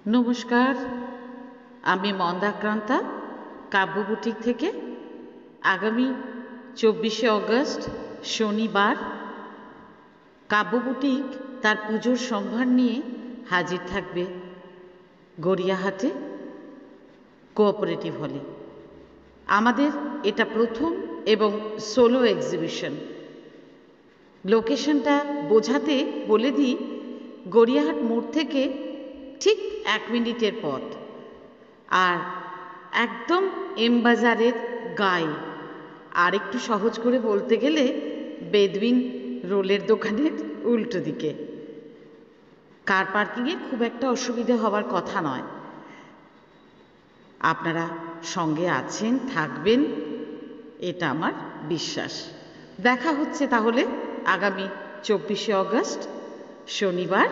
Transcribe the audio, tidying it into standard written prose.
নমস্কার, আমি মন্দাক্রান্তা কাব্য বুটিক থেকে। আগামী 24শে অগস্ট শনিবার কাব্য বুটিক তার পুজোর সম্ভার নিয়ে হাজির থাকবে গড়িয়াহাটে কোঅপারেটিভ হলে। আমাদের এটা প্রথম এবং সোলো এক্সিবিশন। লোকেশনটা বোঝাতে বলে দিই, গড়িয়াহাট মোড় থেকে ঠিক 1 মিনিটের পথ, আর একদম এমবাজারের গায়ে। আর একটু সহজ করে বলতে গেলে বেদবিন রোলের দোকানের উল্টো দিকে। কার পার্কিংয়ের খুব একটা অসুবিধে হওয়ার কথা নয়। আপনারা সঙ্গে আছেন, থাকবেন, এটা আমার বিশ্বাস। দেখা হচ্ছে তাহলে আগামী 24শে অগস্ট শনিবার